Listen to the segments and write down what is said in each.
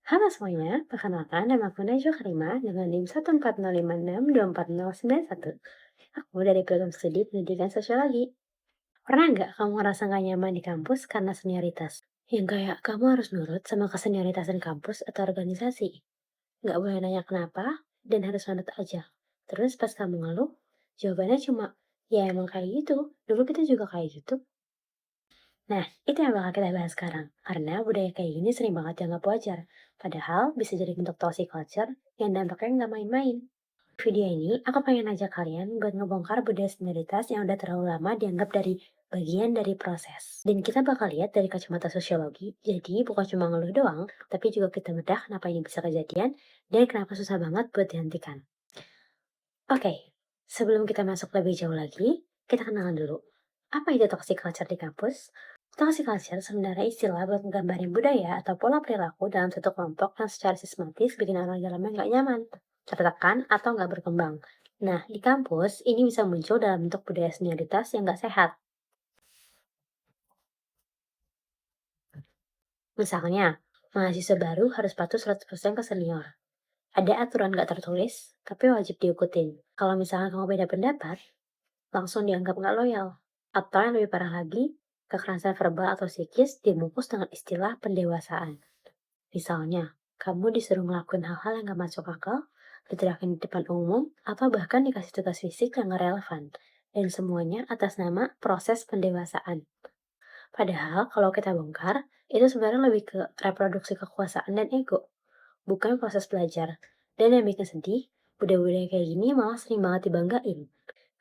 Halo semuanya, perkenalkan nama aku Najwa Karima dengan NIM 140562491. Aku dari program studi pendidikan sosiologi. Pernah nggak kamu ngerasa nggak nyaman di kampus karena senioritas? Yang kayak kamu harus nurut sama kesenioritasan kampus atau organisasi. Nggak boleh nanya kenapa, dan harus nurut aja. Terus pas kamu ngeluh, jawabannya cuma, ya emang kayak gitu, dulu kita juga kayak gitu. Nah, itu yang bakal kita bahas sekarang. Karena budaya kayak gini sering banget dianggap wajar. Padahal bisa jadi bentuk toxic culture yang dampaknya nggak main-main. Video ini, aku pengen ajak kalian buat ngebongkar budaya senioritas yang udah terlalu lama dianggap dari bagian dari proses. Dan kita bakal lihat dari kacamata sosiologi, jadi bukan cuma ngeluh doang, tapi juga kita bedah kenapa ini bisa kejadian dan kenapa susah banget buat dihentikan. Oke, sebelum kita masuk lebih jauh lagi, kita kenalan dulu. Apa itu toxic culture di kampus? Toxic culture sebenarnya istilah buat menggambarin budaya atau pola perilaku dalam satu kelompok yang secara sistematis bikin orang di dalamnya nggak nyaman, tertekan, atau nggak berkembang. Nah, di kampus, ini bisa muncul dalam bentuk budaya senioritas yang nggak sehat. Misalnya, mahasiswa baru harus patuh 100% ke senior. Ada aturan nggak tertulis, tapi wajib diikutin. Kalau misalnya kamu beda pendapat, langsung dianggap nggak loyal. Atau yang lebih parah lagi, kekerasan verbal atau psikis dibungkus dengan istilah pendewasaan. Misalnya, kamu disuruh ngelakuin hal-hal yang gak masuk akal, diteriakin di depan umum, atau bahkan dikasih tugas fisik yang gak relevan. Dan semuanya atas nama proses pendewasaan. Padahal kalau kita bongkar, itu sebenarnya lebih ke reproduksi kekuasaan dan ego, bukan proses belajar. Dan yang bikin sedih, budaya-budaya kayak gini malah sering banget dibanggain.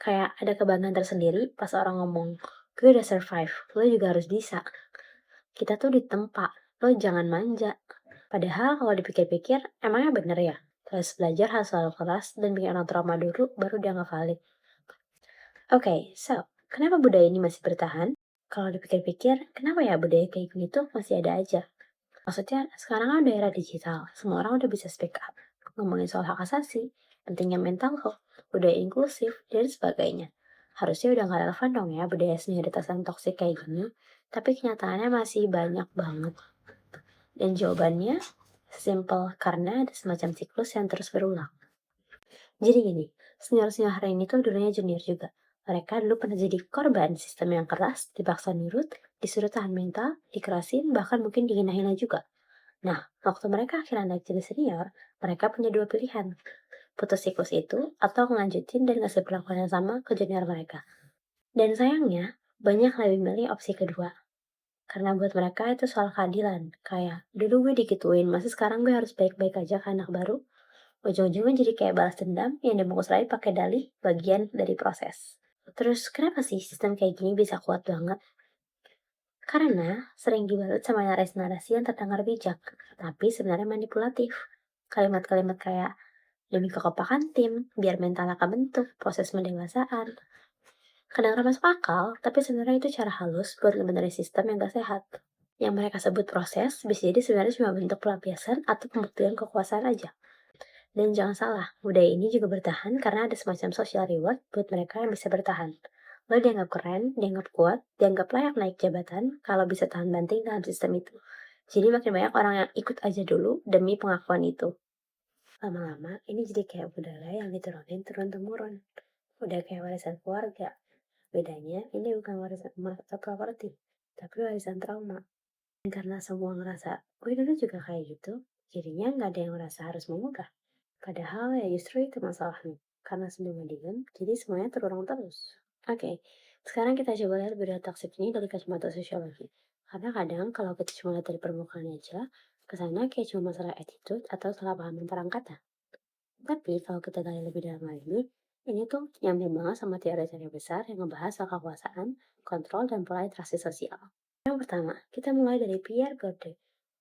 Kayak ada kebanggaan tersendiri pas orang ngomong, gue udah survive, lo juga harus bisa. Kita tuh ditempa, lo jangan manja. Padahal kalau dipikir-pikir, emangnya bener ya? Terus belajar harus selalu keras dan bikin orang trauma dulu, baru dia nggak valid. Oke, so, kenapa budaya ini masih bertahan? Kalau dipikir-pikir, kenapa ya budaya kayak gini tuh masih ada aja? Maksudnya, sekarang kan udah era digital, semua orang udah bisa speak up, ngomongin soal hak asasi, pentingnya mental health, budaya inklusif, dan sebagainya. Harusnya udah gak relevan dong ya budaya senioritas yang toksik kayak gini, tapi kenyataannya masih banyak banget. Dan jawabannya simple karena ada semacam siklus yang terus berulang. Jadi gini, senior-senior hari ini tuh dulunya junior juga. Mereka dulu pernah jadi korban sistem yang keras, dipaksa nurut, disuruh tahan mental, dikerasin, bahkan mungkin dihina-hina juga. Nah, waktu mereka akhirnya naik jadi senior, mereka punya dua pilihan. Putus siklus itu, atau ngelanjutin dan ngasih perlakuan yang sama ke junior mereka. Dan sayangnya, banyak lebih milih opsi kedua. Karena buat mereka itu soal keadilan. Kayak, dulu gue dikituin, masa sekarang gue harus baik-baik aja ke anak baru? Ujung-ujungnya jadi kayak balas dendam yang dibungkus lagi pakai dalih bagian dari proses. Terus kenapa sih sistem kayak gini bisa kuat banget? Karena sering dibalut sama narasi-narasi yang terdengar bijak, tapi sebenarnya manipulatif. Kalimat-kalimat kayak, demi kekompakan tim, biar mentalnya kebentuk, proses pendewasaan. Kadang masuk akal, tapi sebenarnya itu cara halus buat membenahi sistem yang gak sehat. Yang mereka sebut proses, bisa jadi sebenarnya cuma bentuk pelampiasan atau pembuktian kekuasaan aja. Dan jangan salah, budaya ini juga bertahan karena ada semacam social reward buat mereka yang bisa bertahan. Lo dianggap keren, dianggap kuat, dianggap layak naik jabatan kalau bisa tahan banting dalam sistem itu. Jadi makin banyak orang yang ikut aja dulu demi pengakuan itu. Lama-lama, ini jadi kayak budaya yang diturunin turun-temurun. Udah kayak warisan keluarga. Bedanya, ini bukan warisan emas atau properti, tapi warisan trauma. Dan karena semua ngerasa, gue dulu juga kayak gitu, jadinya nggak ada yang ngerasa harus mengubah. Padahal ya justru itu masalahnya. Karena sebelumnya diem, jadi semuanya terulang terus. Oke, sekarang kita coba lihat budaya toksik ini dari kacamata sosiologi. Karena kadang kalau kita cuma lihat dari permukaan aja, kesannya kayak cuma masalah attitude atau salah paham perang kata. Tapi kalau kita gali lebih dalam lagi, ini tuh nyambung banget sama teori-teori besar yang ngebahas soal kekuasaan, kontrol, dan pola interaksi sosial. Yang pertama, kita mulai dari Pierre Bourdieu.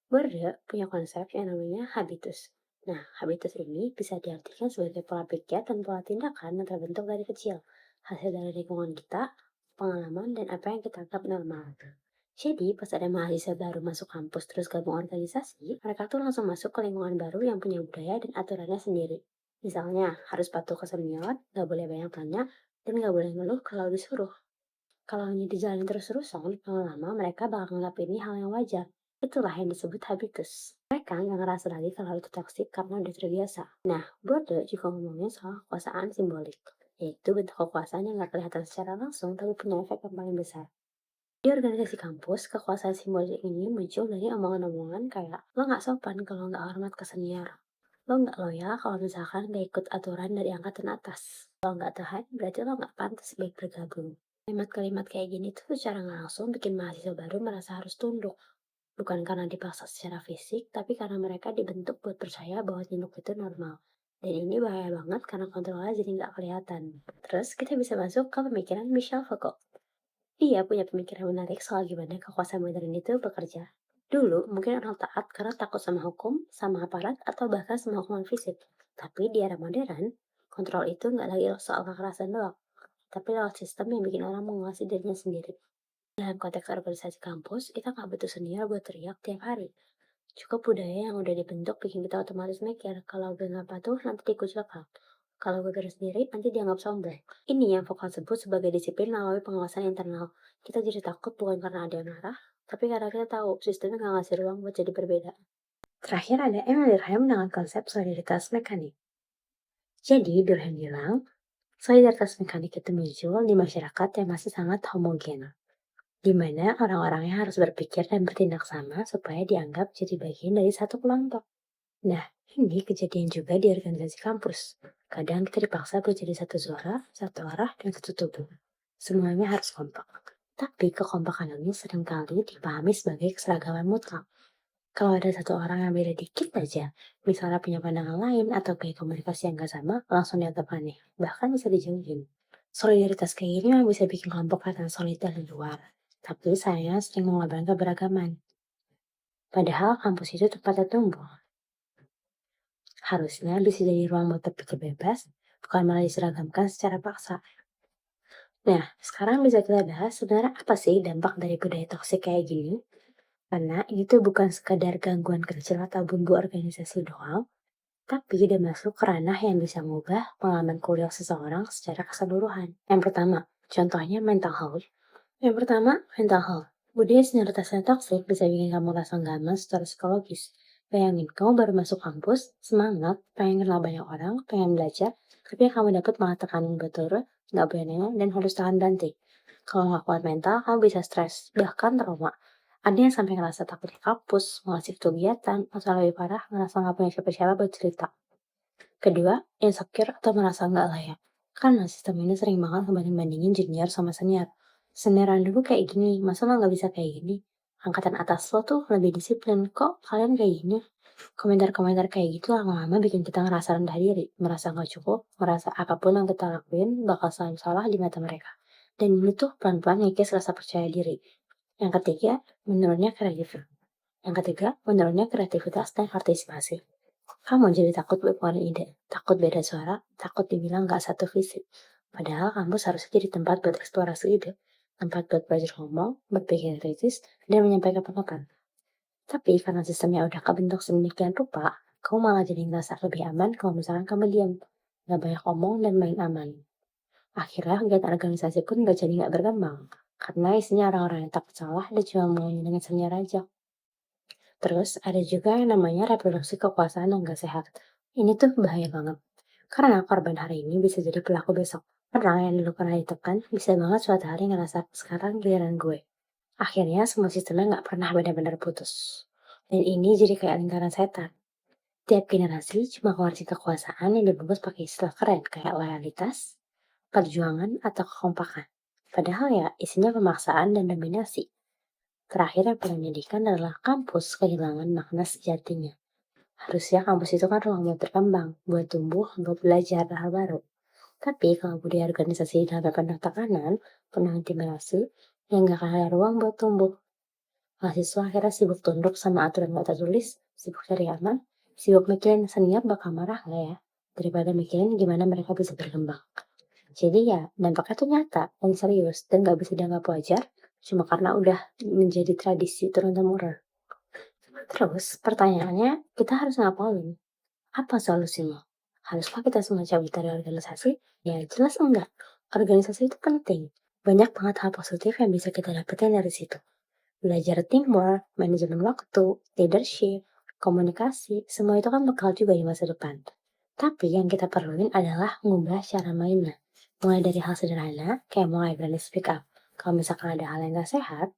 Bourdieu punya konsep yang namanya habitus. Nah, habitus ini bisa diartikan sebagai pola pikir dan pola tindakan yang terbentuk dari kecil, hasil dari lingkungan kita, pengalaman, dan apa yang kita anggap normal. Jadi, pas ada mahasiswa baru masuk kampus terus gabung organisasi, mereka tuh langsung masuk ke lingkungan baru yang punya budaya dan aturannya sendiri. Misalnya, harus patuh ke senior, gak boleh banyak tanya, dan gak boleh ngeluh kalau disuruh. Kalau hanya dijalanin terus-terusan, lama-lama mereka bakal nganggap ini hal yang wajar. Itulah yang disebut habitus. Mereka nggak ngerasa lagi kalau itu toksik karena udah terbiasa. Nah, Bodo juga ngomongin soal kekuasaan simbolik, yaitu bentuk kekuasaan yang nggak kelihatan secara langsung tapi punya efek yang paling besar. Di organisasi kampus, kekuasaan simbolik ini muncul dari omongan-omongan kayak, lo nggak sopan kalau nggak hormat ke senior. Lo nggak loyal kalau misalkan nggak ikut aturan dari angkatan atas. Lo nggak tahan, berarti lo nggak pantas baik bergabung. Kalimat-kalimat kayak gini tuh secara nggak langsung bikin mahasiswa baru merasa harus tunduk. Bukan karena dipaksa secara fisik, tapi karena mereka dibentuk buat percaya bahwa tunduk itu normal. Dan ini bahaya banget karena kontrolnya jadi nggak kelihatan. Terus kita bisa masuk ke pemikiran Michel Foucault. Dia punya pemikiran menarik soal gimana kekuasaan modern itu bekerja. Dulu, mungkin orang taat karena takut sama hukum, sama aparat, atau bahkan sama hukuman fisik. Tapi di era modern, kontrol itu nggak lagi soal kekerasan doang, tapi lewat sistem yang bikin orang menguasai dirinya sendiri. Dalam konteks organisasi kampus, kita nggak butuh senior buat teriak tiap hari. Cukup budaya yang udah dibentuk bikin kita otomatis mikir, kalau gue nggak patuh, nanti dikucilkan. Kalau gue beres sendiri, nanti dianggap sombong. Ini yang Foucault sebut sebagai disiplin melalui pengawasan internal. Kita jadi takut bukan karena ada yang marah, tapi karena kita tahu sistemnya nggak ngasih ruang buat jadi berbeda. Terakhir ada Emil Durkheim dengan konsep solidaritas mekanik. Jadi, Durkheim bilang, solidaritas mekanik itu muncul di masyarakat yang masih sangat homogen, di mana orang-orangnya harus berpikir dan bertindak sama supaya dianggap jadi bagian dari satu kelompok. Nah, ini kejadian juga di organisasi kampus. Kadang kita dipaksa buat jadi satu suara, satu arah, dan satu tubuh. Semuanya harus kompak. Tapi kekompakan ini seringkali dipahami sebagai keseragaman mutlak. Kalau ada satu orang yang beda dikit aja, misalnya punya pandangan lain atau kayak komunikasi yang gak sama, langsung dianggap aneh. Bahkan bisa dijauhin. Solidaritas kayak gini memang bisa bikin kelompok kelihatan solid dari luar. Tapi saya sering mengorbankan keberagaman. Padahal kampus itu tempatnya tumbuh. Harusnya bisa jadi ruang buat berpikir bebas, bukan malah diseragamkan secara paksa. Nah, sekarang bisa kita bahas sebenarnya apa sih dampak dari budaya toksik kayak gini? Karena ini tuh bukan sekadar gangguan kecil atau bumbu organisasi doang, tapi udah masuk ke ranah yang bisa mengubah pengalaman kuliah seseorang secara keseluruhan. Yang pertama, contohnya mental health. Budaya senioritas yang toksik bisa bikin kamu rasa nggak aman secara psikologis. Bayangin, kamu baru masuk kampus, semangat, pengen kenal banyak orang, pengen belajar, tapi yang kamu dapat malah tekanan buat turun, nggak boleh nanya, dan harus tahan banting. Kalau nggak kuat mental, kamu bisa stres, bahkan trauma. Ada yang sampai ngerasa takut di kampus, ngasih kegiatan, atau lebih parah, ngerasa nggak punya siapa-siapa buat cerita. Kedua, insecure atau merasa nggak layak. Karena sistem ini sering banget ngebanding-bandingin junior sama senior. Senioran dulu kayak gini, masa lo nggak bisa kayak gini? Angkatan atas lo tuh lebih disiplin, kok kalian kayak gini? Komentar-komentar kayak gitu lama-lama bikin kita ngerasa rendah diri, merasa nggak cukup, merasa apapun yang kita lakuin bakal selalu salah di mata mereka. Dan ini tuh pelan-pelan ngikis rasa percaya diri. Yang ketiga, menurunnya kreativitas dan partisipasi. Kamu jadi takut berpengaruh ide, takut beda suara, takut dibilang gak satu visi. Padahal kampus harusnya jadi tempat buat eksplorasi ide, tempat buat belajar ngomong, berpikir kritis, dan menyampaikan pendapat. Tapi karena sistemnya udah kebentuk sedemikian rupa, kamu malah jadi ngerasa lebih aman kalau misalkan kamu diam, gak banyak ngomong dan main aman. Akhirnya kegiatan organisasi pun gak jadi gak berkembang, karena isinya orang-orang yang takut salah dan cuma mau dengan senior aja. Terus ada juga yang namanya reproduksi kekuasaan yang gak sehat. Ini tuh bahaya banget. Karena korban hari ini bisa jadi pelaku besok. Orang yang dulu pernah ditekan bisa banget suatu hari ngerasa sekarang giliran gue. Akhirnya semua sistemnya gak pernah benar-benar putus. Dan ini jadi kayak lingkaran setan. Tiap generasi cuma ngerti kekuasaan yang dibungkus pakai istilah keren kayak loyalitas, perjuangan, atau kekompakan. Padahal ya isinya pemaksaan dan dominasi. Terakhir yang paling menyedihkan adalah kampus kehilangan makna sejatinya. Harusnya kampus itu kan ruang buat berkembang, buat tumbuh, buat belajar hal baru. Tapi kalau budaya organisasi dalam penuh tekanan, penuh intimidasi, yang gak ada ruang buat tumbuh. Mahasiswa akhirnya sibuk tunduk sama aturan gak tertulis, sibuk cari aman, sibuk mikirin senior bakal marah gak ya, daripada mikirin gimana mereka bisa berkembang. Jadi ya, dampaknya tuh nyata dan serius dan gak bisa dianggap wajar cuma karena udah menjadi tradisi turun-temurun. Terus pertanyaannya, kita harus ngapain? Apa solusinya? Haruskah kita semua cabut dari organisasi? Ya jelas enggak. Organisasi itu penting. Banyak banget hal positif yang bisa kita dapetin dari situ. Belajar teamwork, manajemen waktu, leadership, komunikasi, semua itu kan bekal juga di masa depan. Tapi yang kita perluin adalah mengubah cara mainnya. Mulai dari hal sederhana, kayak mulai berani speak up. Kalau misalkan ada hal yang gak sehat,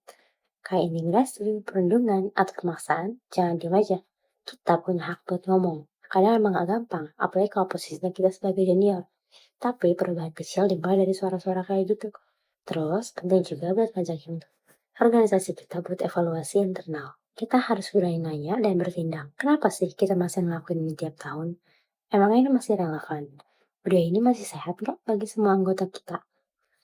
kayak imigrasi, perundungan, atau pemaksaan, jangan diem aja. Kita punya hak buat ngomong. Kadang emang gak gampang, apalagi kalau posisinya kita sebagai junior. Tapi perubahan kecil dimulai dari suara-suara kayak gitu. Terus, penting juga buat ngajakin organisasi kita buat evaluasi internal. Kita harus berani nanya dan bertindak. Kenapa sih kita masih ngelakuin ini tiap tahun? Emangnya ini masih relevan? Budaya ini masih sehat nggak bagi semua anggota kita?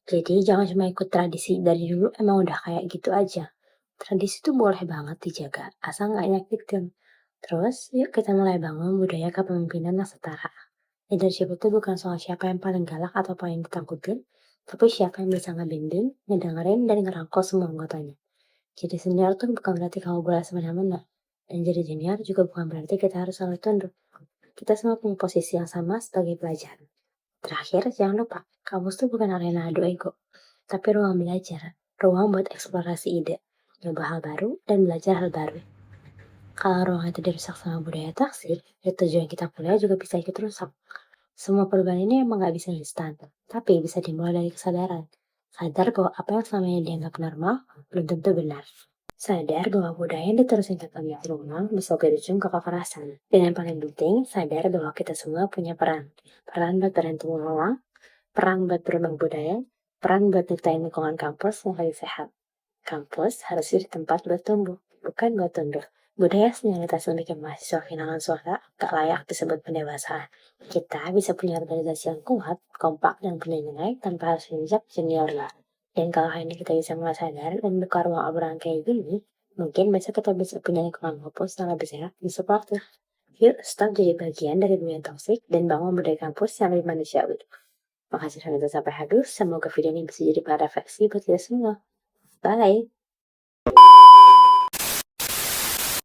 Jadi jangan cuma ikut tradisi dari dulu emang udah kayak gitu aja. Tradisi itu boleh banget dijaga, asal nggak nyakitin. Terus, yuk kita mulai bangun budaya kepemimpinan yang setara. Leadership itu bukan soal siapa yang paling galak atau paling ditakutin, tapi siapa yang bisa ngebimbing, ngedengerin, dan ngerangkul semua anggotanya. Jadi senior tuh bukan berarti kamu boleh semena-mena. Dan jadi junior juga bukan berarti kita harus selalu tunduk. Kita semua punya posisi yang sama sebagai pelajar. Terakhir, jangan lupa, kampus tuh bukan arena adu ego, tapi ruang belajar, ruang buat eksplorasi ide, nyoba hal baru, dan belajar hal baru. Kalau ruang itu dirusak sama budaya toksik, ya tujuan kita kuliah juga bisa ikut rusak. Semua perubahan ini emang gak bisa instan, tapi bisa dimulai dari kesadaran. Sadar bahwa apa yang selama ini dianggap normal, belum tentu benar. Sadar bahwa budaya yang diterusin tanpa ruang bisa berujung ke kekerasan. Dan yang paling penting, sadar bahwa kita semua punya peran. Peran buat berhentung ruang, peran buat berubah budaya, peran buat nyiptain lingkungan kampus yang lebih sehat. Kampus harus jadi tempat buat tumbuh, bukan buat tunduk. Budaya senioritas yang bikin mahasiswa kehilangan suara gak layak disebut pendewasaan. Kita bisa punya organisasi yang kuat, kompak, dan punya nilai tanpa harus menginjak junior lah. Dan kalau hari ini kita bisa mulai sadar dan buka ruang obrolan kayak gini, mungkin besok kita bisa punya lingkungan kampus yang lebih sehat dan suportif. Yuk, stop jadi bagian dari dunia toksik dan bangun budaya kampus yang lebih manusiawi. Makasih sudah nonton sampai habis. Semoga video ini bisa jadi bahan refleksi buat kita semua. Bye!